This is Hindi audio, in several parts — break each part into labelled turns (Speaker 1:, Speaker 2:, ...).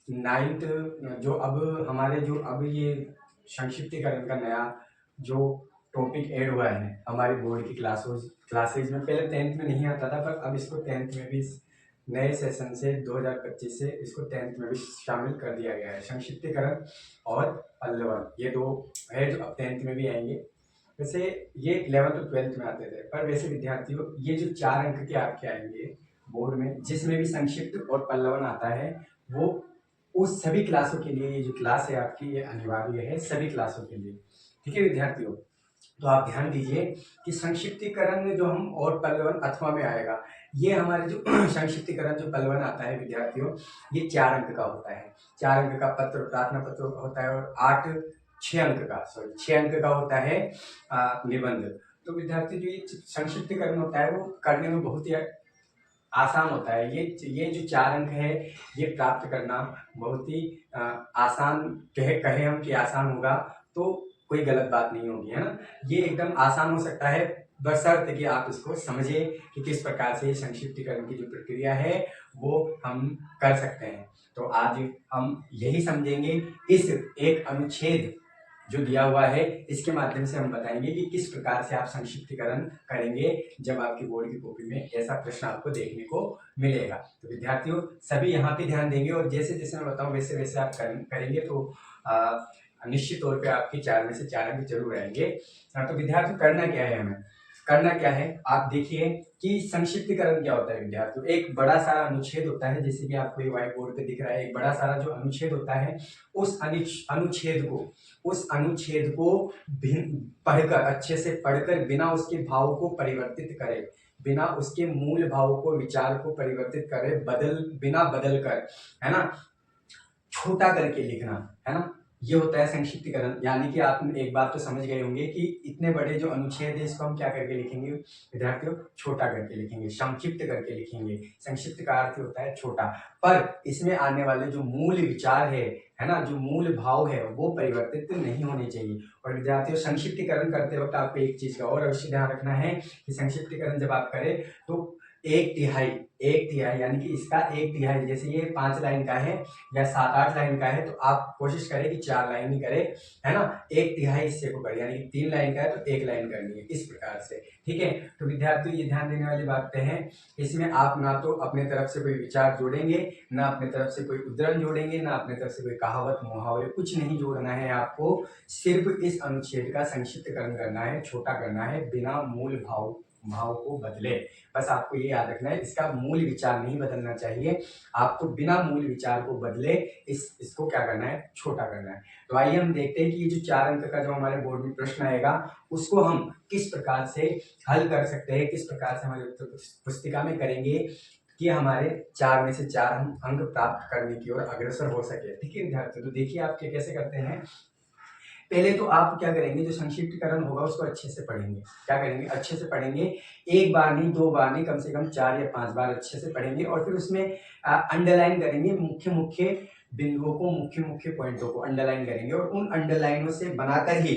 Speaker 1: नाइन्थ जो अब हमारे जो अब ये संक्षिप्तीकरण का नया जो टॉपिक ऐड हुआ है हमारी बोर्ड की क्लासेज में, पहले 10th में नहीं आता था, पर अब इसको 10th में भी नए सेशन से 2025 से इसको 10th में भी शामिल कर दिया गया है। संक्षिप्तीकरण और पल्लवन ये दो है जो अब 10th में भी आएंगे। वैसे ये 11th और 12th में आते थे, पर वैसे विद्यार्थियों ये जो 4 अंक के आपके आएंगे बोर्ड में, जिसमें भी संक्षिप्त और पल्लवन आता है, वो उस सभी क्लासों के लिए, ये जो क्लास है आपकी ये अनिवार्य है सभी क्लासों के लिए। ठीक है विद्यार्थियों, तो आप ध्यान दीजिए कि संक्षिप्तीकरण में जो हम और पल्लवन अथवा में आएगा, ये हमारे जो संक्षिप्तीकरण जो पल्लवन आता है विद्यार्थियों, ये 4 अंक का होता है। 4 अंक का पत्र प्रार्थना पत्र होता है और 6 अंक का 6 अंक का होता है निबंध। तो विद्यार्थी जो ये संक्षिप्तीकरण होता है वो करने में बहुत ही आसान होता है। ये जो 4 अंक है ये प्राप्त करना बहुत ही आसान, कहे हम कि आसान होगा तो कोई गलत बात नहीं होगी, है ना। ये एकदम आसान हो सकता है बशर्ते कि आप इसको समझे कि किस प्रकार से संक्षिप्तीकरण की जो प्रक्रिया है वो हम कर सकते हैं। तो आज हम यही समझेंगे, इस एक अनुच्छेद जो दिया हुआ है इसके माध्यम से हम बताएंगे कि किस प्रकार से आप संक्षिप्तीकरण करेंगे जब आपकी बोर्ड की कॉपी में ऐसा प्रश्न आपको देखने को मिलेगा। तो विद्यार्थियों सभी यहाँ पे ध्यान देंगे और जैसे जैसे मैं बताऊं वैसे वैसे आप करेंगे तो निश्चित तौर पे आपके 4 में से 4 अंक जरूर आएंगे। तो विद्यार्थियों करना क्या है, हमें करना क्या है, आप देखिए कि संक्षिप्तीकरण क्या होता है विद्यार्थियों। एक बड़ा सारा अनुच्छेद होता है, जैसे कि आपको ये व्हाइट बोर्ड पे दिख रहा है, एक बड़ा सारा जो अनुच्छेद होता है उस अनुच्छेद को पढ़कर, अच्छे से पढ़कर, बिना उसके भाव को परिवर्तित करे, बिना उसके मूल भाव को, विचार को परिवर्तित करे, बिना बदल कर, है ना, छोटा करके लिखना, है ना, ये होता है संक्षिप्तीकरण। यानी कि आप एक बात तो समझ गए होंगे कि इतने बड़े जो अनुच्छेद है इसको हम क्या करके लिखेंगे विद्यार्थियों, छोटा करके लिखेंगे, संक्षिप्त करके लिखेंगे। संक्षिप्त का अर्थ होता है छोटा, पर इसमें आने वाले जो मूल विचार है ना, जो मूल भाव है वो परिवर्तित नहीं होने चाहिए। और विद्यार्थियों संक्षिप्तीकरण करते वक्त आपको एक चीज का और अवश्य ध्यान रखना है कि संक्षिप्तीकरण जब आप करें तो एक तिहाई यानी कि इसका एक तिहाई, जैसे ये 5 लाइन का है या 7-8 लाइन का है तो आप कोशिश करें कि 4 लाइन ही करें, है ना। एक तिहाई हिस्से को करें, यानी कि 3 लाइन का है तो 1 लाइन करनी है, इस प्रकार से। ठीक है, तो विद्यार्थियों ये ध्यान देने वाली बातें हैं, इसमें आप ना तो अपने तरफ से कोई विचार जोड़ेंगे, ना अपने तरफ से कोई उद्धरण जोड़ेंगे, ना अपने तरफ से कोई कहावत मुहावरे, कुछ नहीं जोड़ना है आपको। सिर्फ इस अनुच्छेद का संक्षिप्तकरण करना है, छोटा करना है, बिना मूल भाव को बदले। बस आपको ये याद रखना है, इसका मूल विचार नहीं बदलना चाहिए, आपको बिना मूल विचार को बदले इसको क्या करना है, छोटा करना है। तो आइए हम देखते हैं कि ये जो 4 अंक का जो हमारे बोर्ड में प्रश्न आएगा उसको हम किस प्रकार से हल कर सकते हैं, किस प्रकार से हमारे उत्तर पुस्तिका में करेंगे कि हमारे 4 में से 4 हम अंक प्राप्त करने की ओर अग्रसर हो सके। ठीक है विद्यार्थियों, तो देखिए आप कैसे करते हैं। पहले तो आप क्या करेंगे, जो संक्षिप्तीकरण होगा उसको अच्छे से पढ़ेंगे। क्या करेंगे, अच्छे से पढ़ेंगे, एक बार नहीं 2 बार नहीं, कम से कम 4 या 5 बार अच्छे से पढ़ेंगे और फिर उसमें अंडरलाइन करेंगे, मुख्य मुख्य बिंदुओं को, मुख्य मुख्य पॉइंटों को अंडरलाइन करेंगे और उन अंडरलाइनों से बनाकर ही,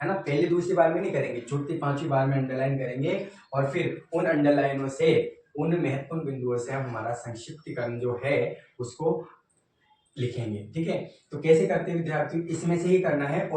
Speaker 1: है ना, पहली दूसरी बार में नहीं करेंगे, चौथी पांचवी बार में अंडरलाइन करेंगे और फिर उन अंडरलाइनों से, उन महत्वपूर्ण बिंदुओं से हम हमारा संक्षिप्तीकरण जो है उसको लिखेंगे। ठीक है, तो कैसे करते हैं विद्यार्थियों, इसमें से ही करना है।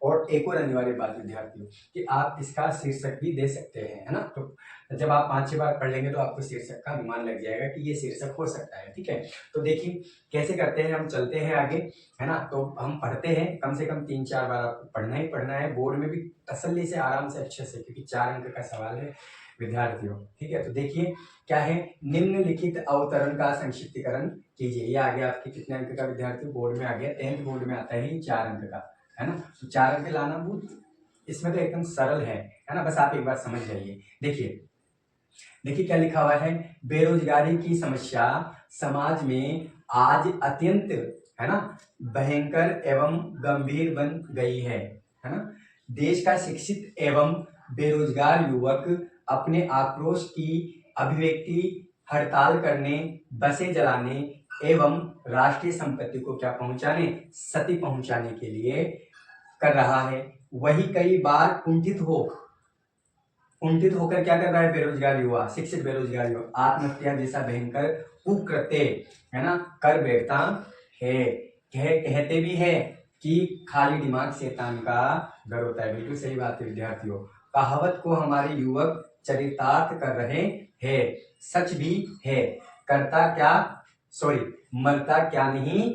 Speaker 1: और एक और अनिवार्य बात विद्यार्थियों कि आप इसका शीर्षक भी दे सकते हैं, है ना। तो जब आप 5-6 बार पढ़ लेंगे तो आपको शीर्षक का अनुमान लग जाएगा कि ये शीर्षक हो सकता है। ठीक है, तो देखिए कैसे करते हैं, हम चलते हैं आगे, है ना। तो हम पढ़ते हैं, कम से कम 3-4 बार आपको पढ़ना ही पढ़ना है, बोर्ड में भी तसल्ली से, आराम से, अच्छे से, क्योंकि 4 अंक का सवाल है विद्यार्थियों। ठीक है, तो देखिए क्या है, निम्नलिखित अवतरण का संक्षिप्तीकरण कीजिए। ये आ गया आपके कितने अंक का विद्यार्थियों, बोर्ड में आ गया, 10th बोर्ड में आता है 4 अंक का, है ना। तो 4 अंक लाना बहुत, इसमें तो एकदम सरल है ना, बस आप एक बार समझ जाइए। देखिए क्या लिखा हुआ है, बेरोजगारी की समस्या समाज में आज अत्यंत, है ना, भयंकर एवं गंभीर बन गई है ना। देश का शिक्षित एवं बेरोजगार युवक अपने आक्रोश की अभिव्यक्ति हड़ताल करने, बसें जलाने एवं राष्ट्रीय संपत्ति को क्या पहुंचाने, क्षति पहुंचाने के लिए कर रहा है। वही कई बार कुंठित होकर क्या कर रहा है, बेरोजगार युवा, शिक्षित बेरोजगार युवा आत्महत्या जैसा भयंकर कुकृत्य, है ना, कर बैठता है। कहते भी है कि खाली दिमाग शैतान का घर होता है। बिल्कुल सही बात है विद्यार्थियों। कहावत को हमारे युवक चरितार्थ कर रहे हैं। सच भी है। करता क्या, सॉरी, मरता क्या नहीं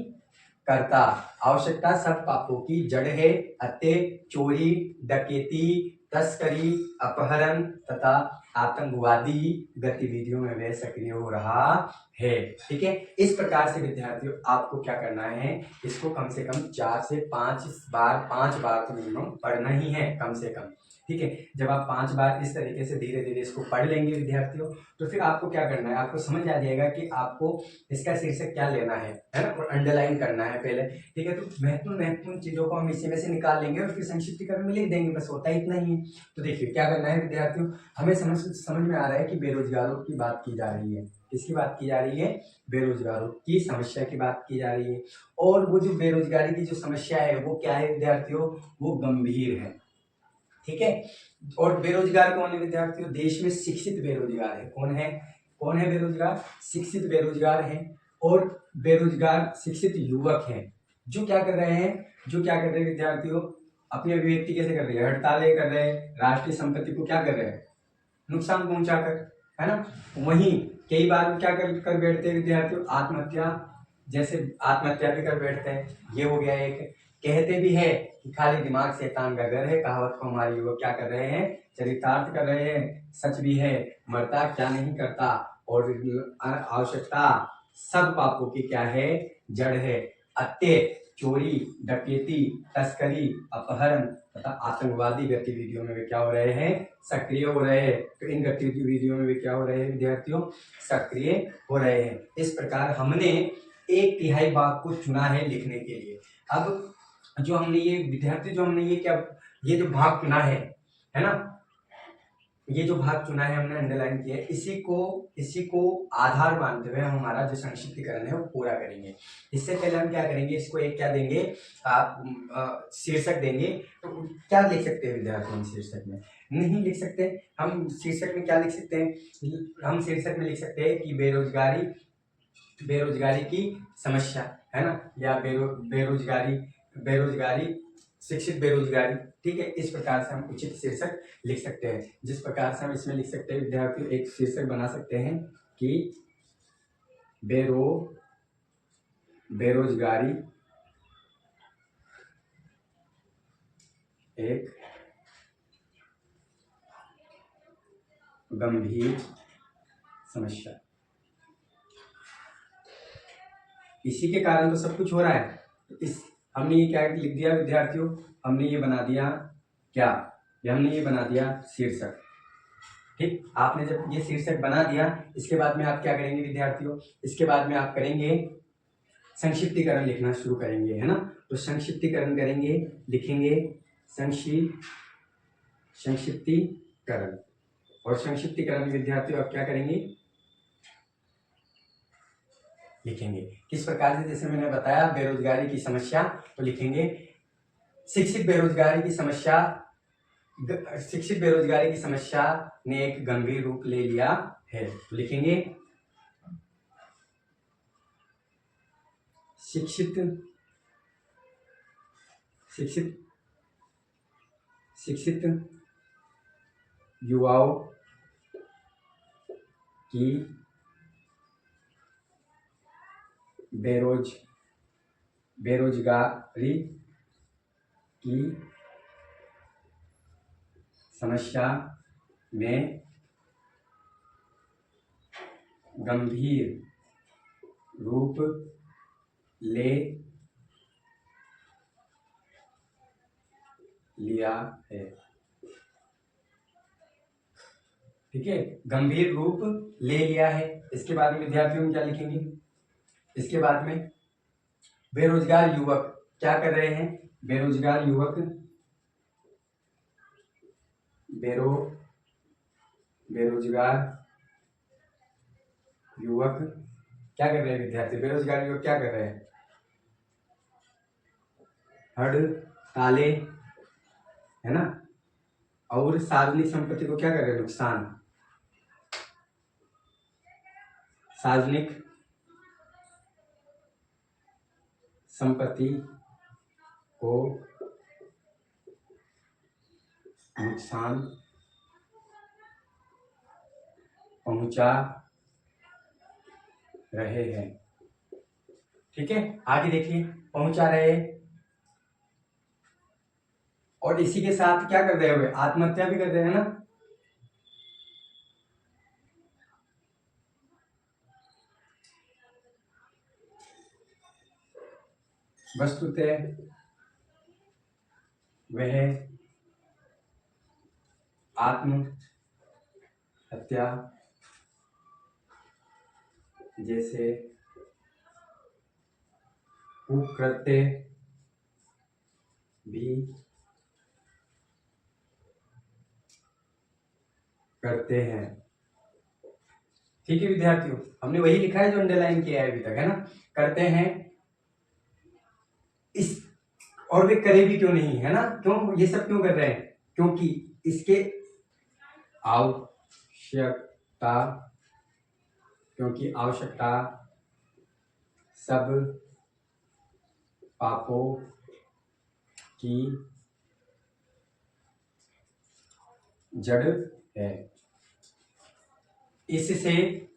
Speaker 1: करता। आवश्यकता सब पापों की जड़ है। हत्या, चोरी, डकैती, तस्करी, अपहरण तथा आतंकवादी गतिविधियों में वह सक्रिय हो रहा है। ठीक है, इस प्रकार से विद्यार्थियों आपको क्या करना है, इसको कम से कम 4 से 5 बार तो मिनिमम पढ़ना ही है कम से कम। ठीक है, जब आप 5 बार इस तरीके से धीरे धीरे इसको पढ़ लेंगे विद्यार्थियों, तो फिर आपको क्या करना है, आपको समझ आ जाएगा कि आपको इसका शीर्षक क्या लेना है ना, और अंडरलाइन करना है पहले। ठीक है, तो महत्वपूर्ण चीजों को हम इसी में से निकाल लेंगे और फिर संक्षिप्तीकरण में लिख देंगे, बस होता ही इतना ही है। तो देखिए क्या करना है विद्यार्थियों, हमें समझ में आ रहा है कि बेरोजगारों की बात की जा रही है। किसकी बात की जा रही है, बेरोजगारों की समस्या की बात की जा रही है। और वो जो बेरोजगारी की जो समस्या है वो क्या है विद्यार्थियों, वो गंभीर है। ठीक है, और बेरोजगार कौन है विद्यार्थियों, देश में शिक्षित बेरोजगार है। कौन है बेरोजगार, शिक्षित बेरोजगार है। और बेरोजगार शिक्षित युवक हैं जो क्या कर रहे हैं विद्यार्थियों, अपनी अभिव्यक्ति कैसे कर रहे हैं, हड़तालें कर रहे हैं, राष्ट्रीय संपत्ति को क्या कर रहे हैं, नुकसान पहुंचाकर, है ना। वहीं कई बार क्या कर बैठते हैं विद्यार्थियों, आत्महत्या भी कर बैठते हैं। ये हो गया एक। कहते भी है कि खाली दिमाग शैतान का घर है। कहावत को हमारे युवक क्या कर रहे हैं, चरितार्थ कर रहे हैं। सच भी है, मरता क्या नहीं करता। और आवश्यकता सब पापों की क्या है, जड़ है। हत्या, चोरी, डकैती, तस्करी, अपहरण तथा आतंकवादी गतिविधियों में वे क्या हो रहे हैं, सक्रिय हो रहे हैं। तो इन गतिविधियों में वे क्या हो रहे हैं विद्यार्थियों, सक्रिय हो रहे हैं। इस प्रकार हमने 1/3 भाग को चुना है लिखने के लिए। अब जो हमने ये जो भाग चुना है ना, ये जो भाग चुना है हमने अंडरलाइन किया है, इसी को आधार मानते हुए हम हमारा जो संक्षिप्तीकरण है वो पूरा करेंगे। इससे पहले हम क्या करेंगे, इसको एक क्या देंगे, शीर्षक देंगे। तो क्या लिख सकते हैं विद्यार्थी हम शीर्षक में, नहीं लिख सकते। हम शीर्षक में क्या लिख सकते हैं, हम शीर्षक में लिख सकते हैं कि बेरोजगारी की समस्या, है ना, या बेरोजगारी शिक्षित बेरोजगारी। ठीक है, इस प्रकार से हम उचित शीर्षक लिख सकते हैं। जिस प्रकार से हम इसमें लिख सकते हैं विद्यार्थियों, एक शीर्षक बना सकते हैं कि बेरोजगारी एक गंभीर समस्या। इसी के कारण तो सब कुछ हो रहा है। तो हमने ये क्या लिख दिया विद्यार्थियों, हमने ये बना दिया क्या, हमने ये बना दिया शीर्षक। ठीक, आपने जब ये शीर्षक बना दिया, इसके बाद में आप क्या करेंगे विद्यार्थियों, इसके बाद में आप करेंगे संक्षिप्तीकरण लिखना शुरू करेंगे, है ना। तो संक्षिप्तीकरण करेंगे, लिखेंगे संक्षिप्तीकरण। और संक्षिप्तीकरण विद्यार्थियों आप क्या करेंगे, लिखेंगे किस प्रकार से, जैसे मैंने बताया बेरोजगारी की समस्या, तो लिखेंगे शिक्षित बेरोजगारी की समस्या ने एक गंभीर रूप ले लिया है। तो लिखेंगे शिक्षित युवाओं की बेरोजगारी की समस्या में गंभीर रूप ले लिया है। ठीक है, गंभीर रूप ले लिया है। इसके बाद में विद्यार्थियों में क्या लिखेंगे, इसके बाद में बेरोजगार युवक क्या कर रहे हैं, बेरोजगार युवक क्या कर रहे हैं विद्यार्थी, बेरोजगार युवक क्या कर रहे हैं, हड़ताले, है ना, और सार्वजनिक संपत्ति को क्या कर रहे हैं, नुकसान, सार्वजनिक संपत्ति को नुकसान पहुंचा रहे हैं। ठीक है, आगे देखिए, पहुंचा रहे और इसी के साथ क्या कर रहे हुए, आत्महत्या भी कर रहे हैं ना। वस्तुतः वह आत्महत्या जैसे कुकृत्य भी करते हैं। ठीक है विद्यार्थियों, हमने वही लिखा है जो अंडरलाइन किया है अभी तक, है ना। करते हैं इस, और वे करे भी क्यों नहीं, है ना। क्यों ये सब क्यों कर रहे हैं, क्योंकि इसके आवश्यकता, क्योंकि आवश्यकता सब पापों की जड़ है। इससे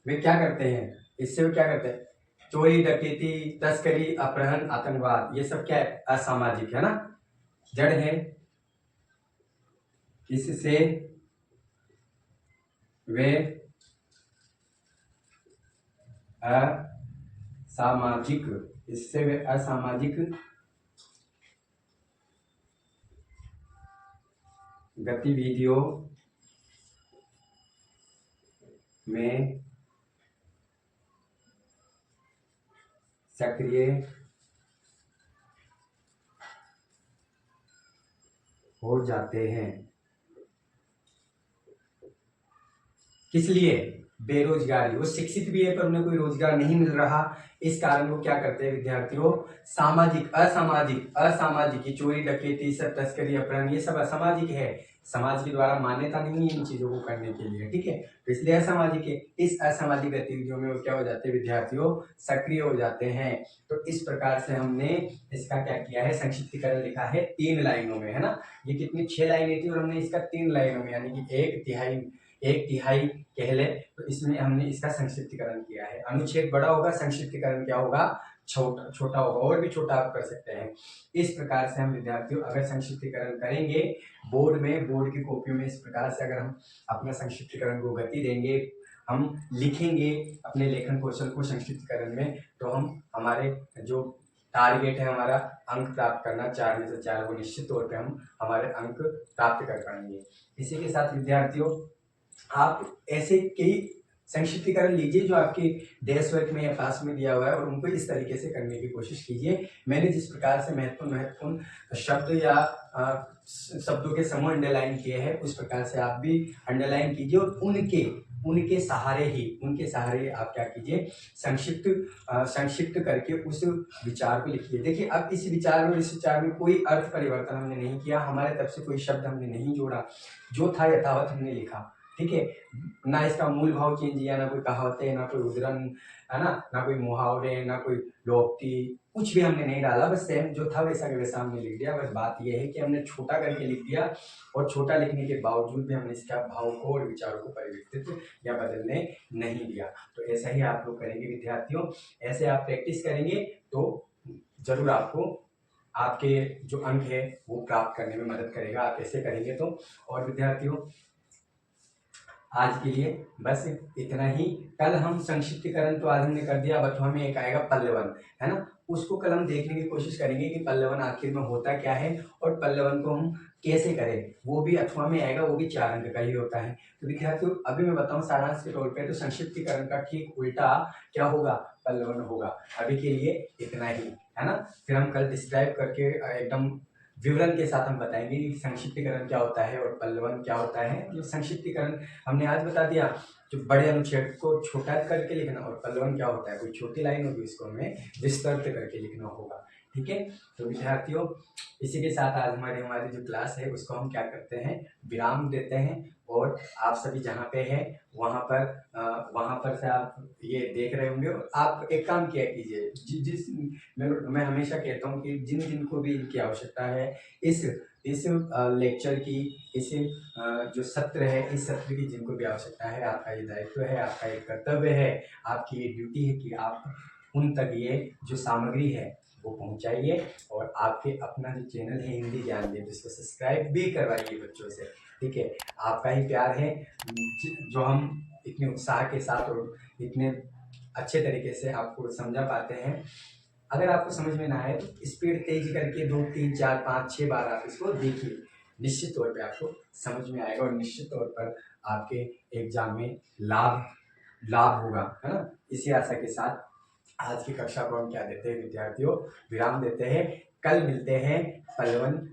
Speaker 1: वे क्या करते हैं, इससे वे क्या करते हैं, चोरी डकैती तस्करी अपहरण आतंकवाद, ये सब क्या है, असामाजिक, है ना, जड़ है। इससे वे असामाजिक, इससे वे असामाजिक गतिविधियों में सक्रिय हो जाते हैं। किस लिए, बेरोजगारी, वो शिक्षित भी है पर उन्हें कोई रोजगार नहीं मिल रहा, इस कारण वो क्या करते हैं विद्यार्थियों, सामाजिक असामाजिक, असामाजिक की चोरी डकैती सब तस्करी अपहरण ये सब असामाजिक है, समाज के द्वारा मान्यता नहीं है इन चीजों को करने के लिए। ठीक है, तो इसलिए असामाजिक है। इस असामाजिक गतिविधियों में वो क्या हो जाते हैं विद्यार्थियों, सक्रिय हो जाते हैं। तो इस प्रकार से हमने इसका क्या किया है, संक्षिप्तीकरण लिखा है 3 लाइनों में, है ना। ये कितनी 6 लाइनें थी और हमने इसका 3 लाइनों में, यानी कि एक तिहाई कह ले, तो इसमें हमने इसका संक्षिप्तीकरण किया है। अनुच्छेद बड़ा होगा, संक्षिप्तीकरण क्या होगा, छोटा छोटा होगा, और भी छोटा आप कर सकते हैं। इस प्रकार से हम विद्यार्थियों अगर संक्षिप्तीकरण करेंगे बोर्ड में, बोर्ड की कॉपियों में इस प्रकार से अगर हम अपना संक्षिप्तीकरण को गति देंगे, हम लिखेंगे अपने लेखन कौशल को संक्षिप्तीकरण में, तो हम हमारे जो टारगेट है हमारा अंक प्राप्त करना 4 में से 4, वो निश्चित तौर पे हम हमारे अंक प्राप्त कर पाएंगे। इसी के साथ विद्यार्थियों आप ऐसे कई संक्षिप्तीकरण लीजिए जो आपके डेस्क वर्क में या क्लास में दिया हुआ है, और उनको इस तरीके से करने की कोशिश कीजिए। मैंने जिस प्रकार से महत्वपूर्ण शब्द या शब्दों के समूह अंडरलाइन किए हैं, उस प्रकार से आप भी अंडरलाइन कीजिए, और उनके सहारे आप क्या कीजिए, संक्षिप्त करके उस विचार को लिखिए। देखिए, अब इस विचार में, इस विचार में कोई अर्थ परिवर्तन हमने नहीं किया, हमारे तरफ से कोई शब्द हमने नहीं जोड़ा, जो था यथावत हमने लिखा। ठीक है, ना इसका मूल भाव चेंज किया, ना कोई कहावतें, ना कोई उद्धरण, है ना कोई मुहावरे, ना कोई लोकोक्ति, कुछ भी हमने नहीं डाला, बस सेम जो था वैसा के वैसा हमने लिख दिया। बस बात यह है कि हमने छोटा करके लिख दिया, और छोटा लिखने के बावजूद भी हमने इसका भाव को और विचारों को परिवर्तित या बदलने नहीं दिया। तो ऐसा ही आप लोग करेंगे विद्यार्थियों, ऐसे आप प्रैक्टिस करेंगे तो जरूर आपको आपके जो अंक है वो प्राप्त करने में मदद करेगा, आप ऐसे करेंगे तो। और विद्यार्थियों आज के लिए बस इतना ही। कल हम संक्षिप्तीकरण तो आज हमने कर दिया, अब अथवा में एक आएगा पल्लवन, है ना, उसको कल हम देखने की कोशिश करेंगे कि पल्लवन आखिर में होता क्या है, और पल्लवन को हम कैसे करें, वो भी अथवा में आएगा, वो भी 4 अंक का ही होता है। तो विद्यार्थियों अभी मैं बताऊं सारांश के तौर पे, तो संक्षिप्तीकरण का ठीक उल्टा क्या होगा, पल्लवन होगा। अभी के लिए इतना ही, है ना, फिर हम कल डिस्क्राइब करके एकदम विवरण के साथ हम बताएंगे कि संक्षिप्तीकरण क्या होता है और पल्लवन क्या होता है। मतलब संक्षिप्तीकरण हमने आज बता दिया, जो बड़े अनुच्छेद को छोटा करके लिखना, और पल्लवन क्या होता है, कोई छोटी लाइन होगी उसको हमें विस्तृत करके लिखना होगा। ठीक है, तो विद्यार्थियों इसी के साथ आज हमारी हमारी जो क्लास है उसको हम क्या करते हैं, विराम देते हैं। और आप सभी जहाँ पे हैं वहाँ पर से आप ये देख रहे होंगे, और आप एक काम किया कीजिए, जिस मैं हमेशा कहता हूँ कि जिन जिन को भी इनकी आवश्यकता है, इस लेक्चर की, इस जो सत्र है, इस सत्र की जिनको भी आवश्यकता है, आपका ये दायित्व है, आपका ये कर्तव्य है, आपकी ये ड्यूटी है कि आप उन तक ये जो सामग्री है वो पहुंचाइए, और आपके अपना जो चैनल है हिंदी ज्ञान देव, जिसको सब्सक्राइब भी करवाइए बच्चों से। ठीक है, आपका ही प्यार है जो हम इतने उत्साह के साथ और इतने अच्छे तरीके से आपको समझा पाते हैं। अगर आपको समझ में ना आए तो स्पीड तेज करके 2 3 4 5 6 बार आप इसको देखिए, निश्चित तौर पे आपको समझ में आएगा, और निश्चित तौर पर आपके एग्जाम में लाभ होगा, है ना। इसी आशा के साथ आज की कक्षा को हम क्या देते हैं विद्यार्थियों, विराम देते हैं। कल मिलते हैं पल्लवन